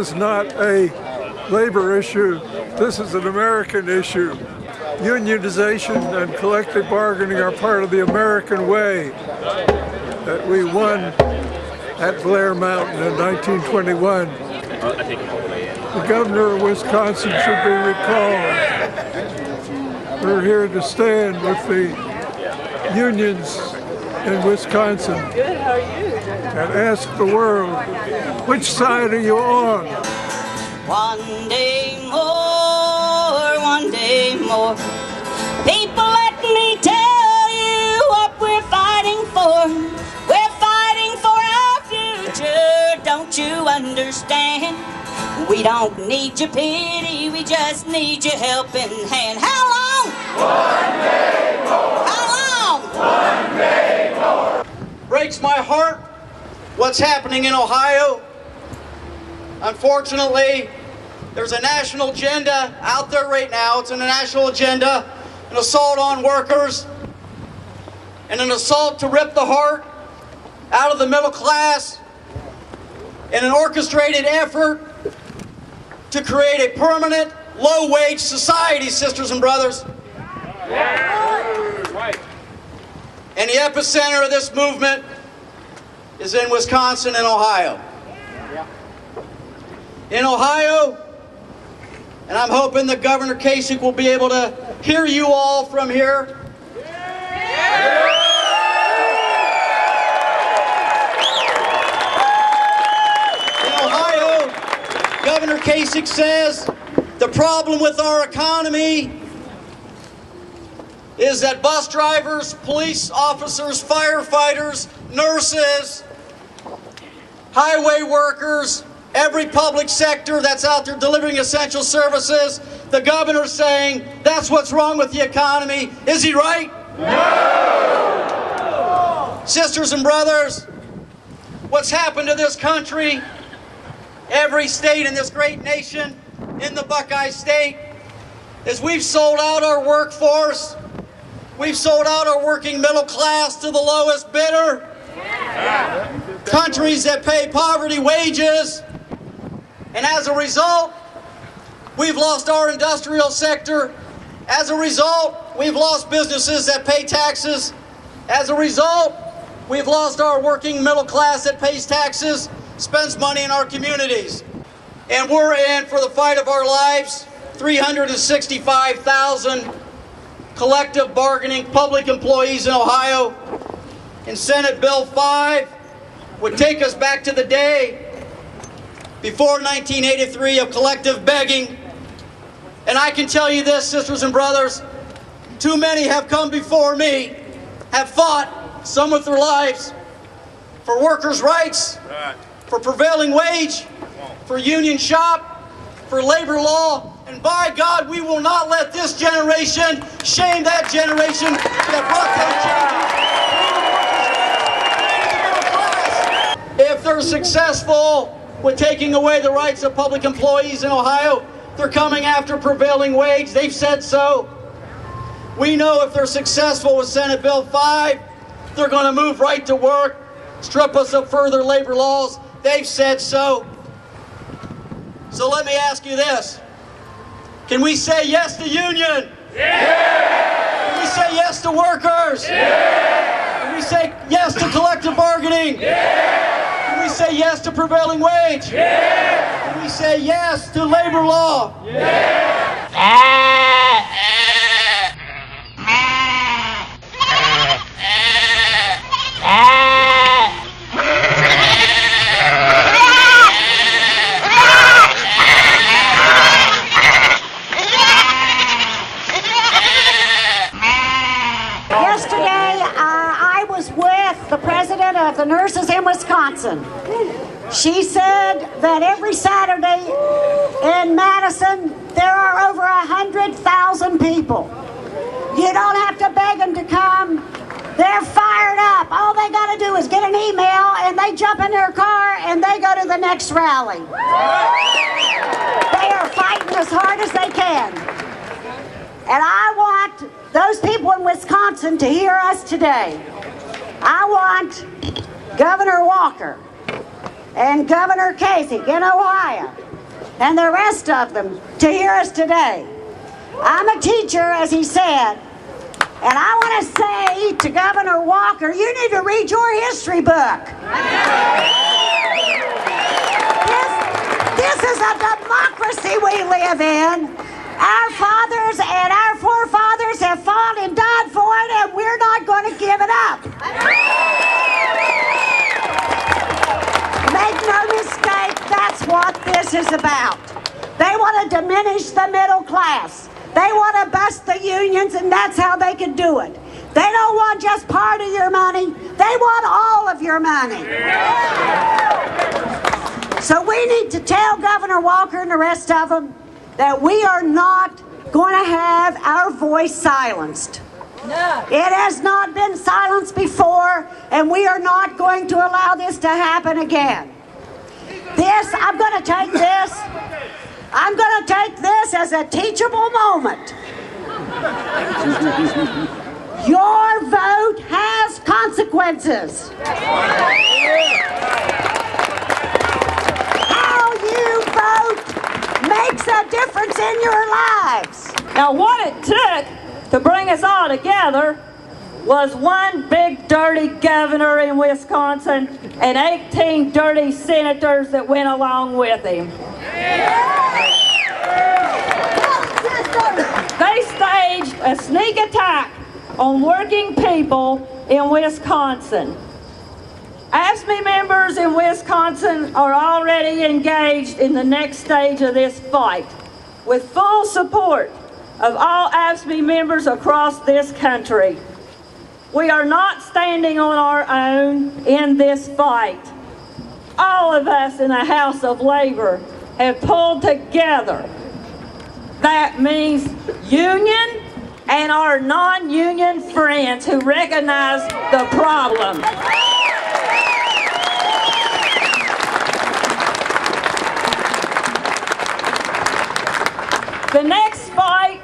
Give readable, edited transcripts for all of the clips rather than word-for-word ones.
is not a labor issue. This is an American issue. Unionization and collective bargaining are part of the American way that we won at Blair Mountain in 1921. The governor of Wisconsin should be recalled. We're here to stand with the unions in Wisconsin. Good, how are you? And ask the world, which side are you on? One day more. People, let me tell you what we're fighting for. We're fighting for our future, don't you understand? We don't need your pity, we just need your helping hand. How long? One day more. How long? One day more. Breaks my heart what's happening in Ohio. Unfortunately, there's a national agenda out there right now. It's a national agenda, an assault on workers, and an assault to rip the heart out of the middle class, and an orchestrated effort to create a permanent low-wage society, sisters and brothers. And the epicenter of this movement is in Wisconsin and Ohio. In Ohio, and I'm hoping that Governor Kasich will be able to hear you all from here. In Ohio, Governor Kasich says the problem with our economy is that bus drivers, police officers, firefighters, nurses, highway workers, every public sector that's out there delivering essential services, the governor's saying that's what's wrong with the economy. Is he right? No! Sisters and brothers, what's happened to this country, every state in this great nation, in the Buckeye State, is we've sold out our workforce. We've sold out our working middle class to the lowest bidder. Countries that pay poverty wages. And as a result, we've lost our industrial sector. As a result, we've lost businesses that pay taxes. As a result, we've lost our working middle class that pays taxes, spends money in our communities. And we're in for the fight of our lives. 365,000 collective bargaining public employees in Ohio. And Senate Bill 5 would take us back to the day before 1983 of collective begging. And I can tell you this, sisters and brothers, too many have come before me, have fought, some with their lives, for workers' rights, for prevailing wage, for union shop, for labor law, and by God, we will not let this generation shame that generation that brought those changes. If they're successful with taking away the rights of public employees in Ohio, they're coming after prevailing wage. They've said so. We know if they're successful with Senate Bill 5, they're going to move right to work, strip us of further labor laws. They've said so. So let me ask you this. Can we say yes to union? Yeah! Can we say yes to workers? Yeah! Can we say yes to collective bargaining? Yeah! Can we say yes to prevailing wage? Yeah! Can we say yes to labor law? Yeah! The president of the nurses in Wisconsin. She said that every Saturday in Madison there are over 100,000 people. You don't have to beg them to come. They're fired up. All they got to do is get an email and they jump in their car and they go to the next rally. They are fighting as hard as they can. And I want those people in Wisconsin to hear us today. I want Governor Walker and Governor Kasich in Ohio and the rest of them to hear us today. I'm a teacher, as he said, and I want to say to Governor Walker, you need to read your history book. This is a democracy we live in. Our fathers and our forefathers have fought and died for it, and we're not going to give it up. Make no mistake, that's what this is about. They want to diminish the middle class. They want to bust the unions, and that's how they can do it. They don't want just part of your money. They want all of your money. So we need to tell Governor Walker and the rest of them that we are not going to have our voice silenced. No. It has not been silenced before, and we are not going to allow this to happen again. I'm going to take this as a teachable moment. Your vote has consequences. How you vote makes a difference in your lives. Now, what it took to bring us all together was one big dirty governor in Wisconsin and 18 dirty senators that went along with him. They staged a sneak attack on working people in Wisconsin. AFSCME members in Wisconsin are already engaged in the next stage of this fight with full support of all AFSCME members across this country. We are not standing on our own in this fight. All of us in the House of Labor have pulled together. That means union and our non-union friends who recognize the problem. The next fight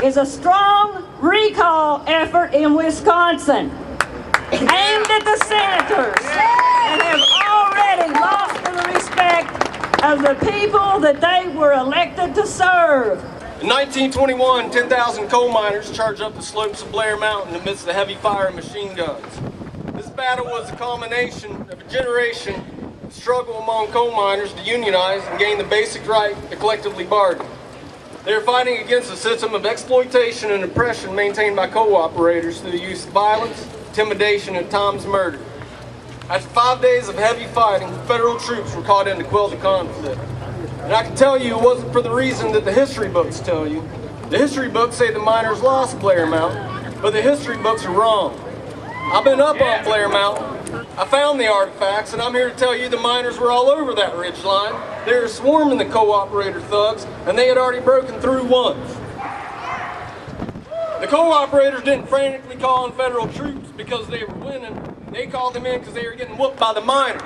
is a strong recall effort in Wisconsin aimed at the senators that have already lost the respect of the people that they were elected to serve. In 1921, 10,000 coal miners charged up the slopes of Blair Mountain amidst the heavy fire of machine guns. This battle was a culmination of a generation of struggle among coal miners to unionize and gain the basic right to collectively bargain. They are fighting against a system of exploitation and oppression maintained by co-operators through the use of violence, intimidation, and at times murder. After 5 days of heavy fighting, federal troops were called in to quell the conflict. And I can tell you it wasn't for the reason that the history books tell you. The history books say the miners lost Blair Mountain, but the history books are wrong. I've been up on Blair Mountain. I found the artifacts, and I'm here to tell you the miners were all over that ridge line. They were swarming the co-operator thugs, and they had already broken through once. The co-operators didn't frantically call in federal troops because they were winning. They called them in because they were getting whooped by the miners.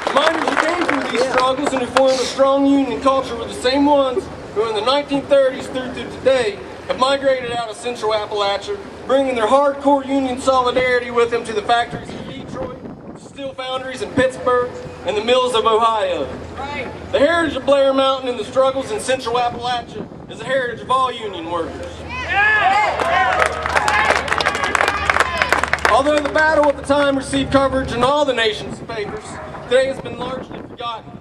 The miners who came through these struggles and who formed a strong union culture were the same ones who in the 1930s through to today have migrated out of Central Appalachia, bringing their hardcore union solidarity with them to the factories in Detroit, steel foundries in Pittsburgh, and the mills of Ohio. Right. The heritage of Blair Mountain and the struggles in Central Appalachia is the heritage of all union workers. Although the battle at the time received coverage in all the nation's papers, today has been largely forgotten.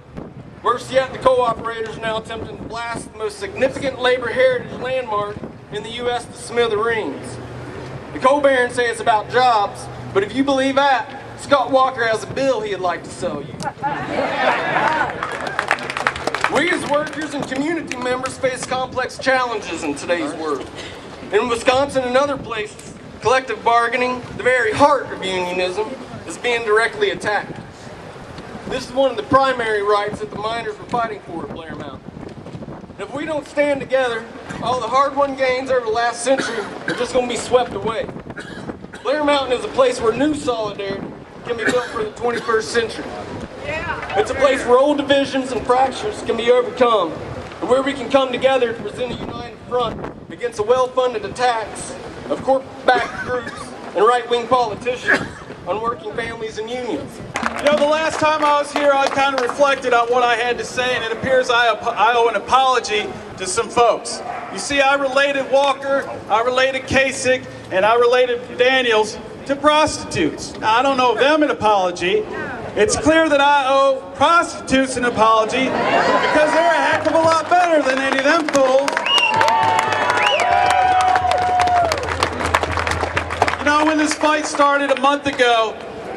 Worse yet, the co-operators are now attempting to blast the most significant labor heritage landmark in the U.S. to smithereens. The coal barons say it's about jobs, but if you believe that, Scott Walker has a bill he'd like to sell you. We as workers and community members face complex challenges in today's world. In Wisconsin and other places, collective bargaining, the very heart of unionism, is being directly attacked. This is one of the primary rights that the miners were fighting for at Blair Mountain. And if we don't stand together, all the hard-won gains over the last century are just going to be swept away. Blair Mountain is a place where new solidarity can be built for the 21st century. It's a place where old divisions and fractures can be overcome, and where we can come together to present a united front against the well-funded attacks of corporate-backed groups and right-wing politicians on working families and unions. You know, the last time I was here, I kind of reflected on what I had to say, and it appears I owe an apology to some folks. You see, I related Walker, I related Kasich, and I related Daniels to prostitutes. Now, I don't owe them an apology. It's clear that I owe prostitutes an apology because they're a heck of a lot better than any of them fools. You know, when this fight started a month ago,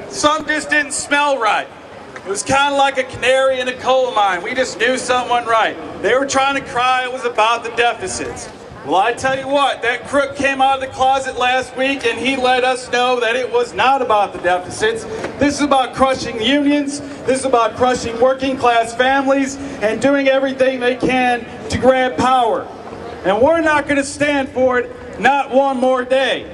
something just didn't smell right. It was kind of like a canary in a coal mine. We just knew something wasn't right. They were trying to cry it was about the deficits. Well, I tell you what, that crook came out of the closet last week and he let us know that it was not about the deficits. This is about crushing unions. This is about crushing working class families and doing everything they can to grab power. And we're not going to stand for it, not one more day.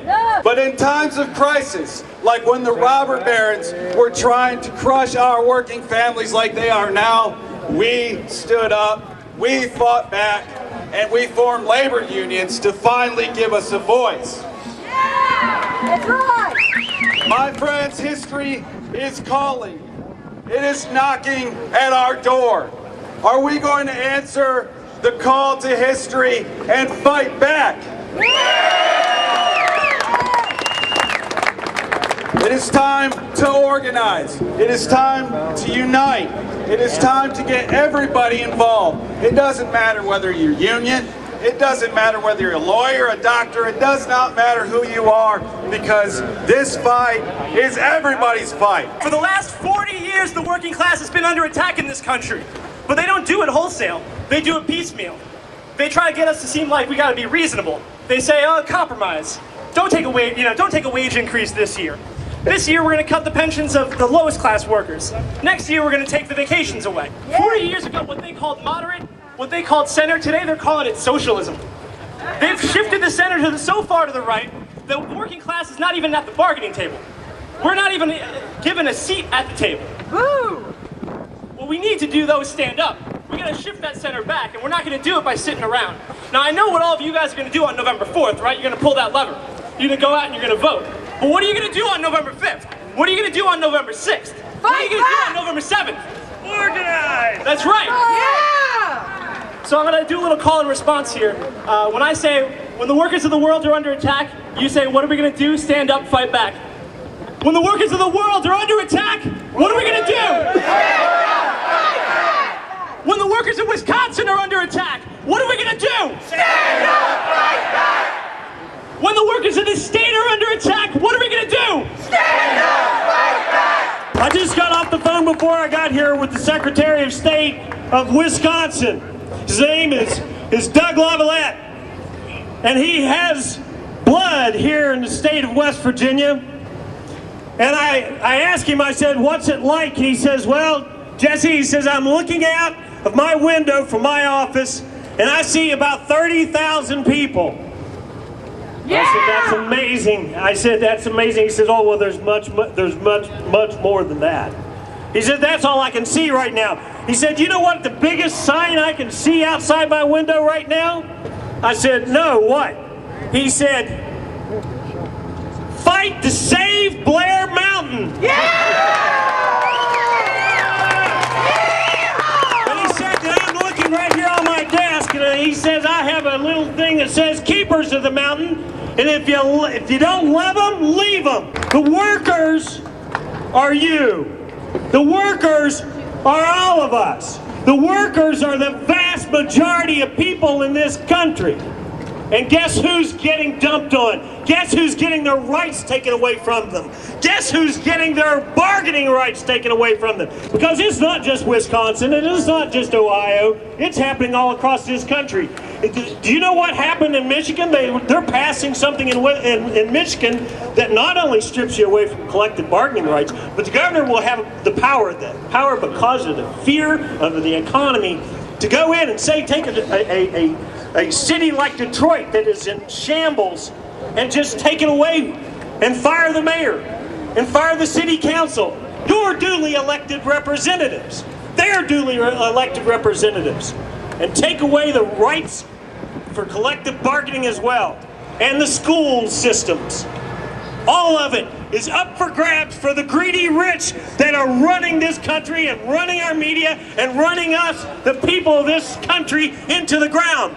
But in times of crisis, like when the robber barons were trying to crush our working families like they are now, we stood up, we fought back, and we formed labor unions to finally give us a voice. Yeah, that's right. My friends, history is calling. It is knocking at our door. Are we going to answer the call to history and fight back? It is time to organize. It is time to unite. It is time to get everybody involved. It doesn't matter whether you're union. It doesn't matter whether you're a lawyer, a doctor. It does not matter who you are, because this fight is everybody's fight. For the last 40 years, the working class has been under attack in this country. But they don't do it wholesale. They do it piecemeal. They try to get us to seem like we got to be reasonable. They say, "Oh, compromise. Don't take a wage increase this year. This year we're going to cut the pensions of the lowest class workers. Next year we're going to take the vacations away." 40 years ago, what they called moderate, what they called center, today they're calling it socialism. They've shifted the center to so far to the right that the working class is not even at the bargaining table. We're not even given a seat at the table. Woo! What we need to do, though, is stand up. We got to shift that center back, and we're not going to do it by sitting around. Now, I know what all of you guys are going to do on November 4th, right? You're going to pull that lever. You're going to go out and you're going to vote. But what are you going to do on November 5th? What are you going to do on November 6th? What are you going to do on November 7th? Organize! That's right. Yeah! So I'm going to do a little call and response here. When I say, when the workers of the world are under attack, you say, what are we going to do? Stand up, fight back. When the workers of the world are under attack, what are we going to do? When the workers of Wisconsin are under attack, what are we going to do? Stand up, fight back! When the workers of this state are under attack, what are we going to do? Stand up, fight back! I just got off the phone before I got here with the Secretary of State of Wisconsin. His name is Doug Lavalette. And he has blood here in the state of West Virginia. And I asked him, I said, what's it like? And he says, well, Jesse, he says, I'm looking out of my window from my office, and I see about 30,000 people. Yeah! I said, that's amazing. I said, that's amazing. He says, oh, well, there's much more than that. He said, that's all I can see right now. He said, you know what the biggest sign I can see outside my window right now? I said, no, what? He said, fight to save Blair Mountain. Yeah! And he said that I'm looking right here on my desk, and he says I have a little thing that says keepers of the mountain, and if you don't love them, leave them. The workers are you. The workers are all of us. The workers are the vast majority of people in this country. And guess who's getting dumped on? Guess who's getting their rights taken away from them? Guess who's getting their bargaining rights taken away from them? Because it's not just Wisconsin, and it's not just Ohio, it's happening all across this country. Do you know what happened in Michigan? They're passing something in Michigan that not only strips you away from collective bargaining rights, but the governor will have the power because of the fear of the economy to go in and say, take a city like Detroit that is in shambles and just take it away and fire the mayor and fire the city council. Your duly elected representatives, their duly elected representatives, and take away the rights for collective bargaining as well, and the school systems, all of it. is up for grabs for the greedy rich that are running this country and running our media and running us, the people of this country, into the ground.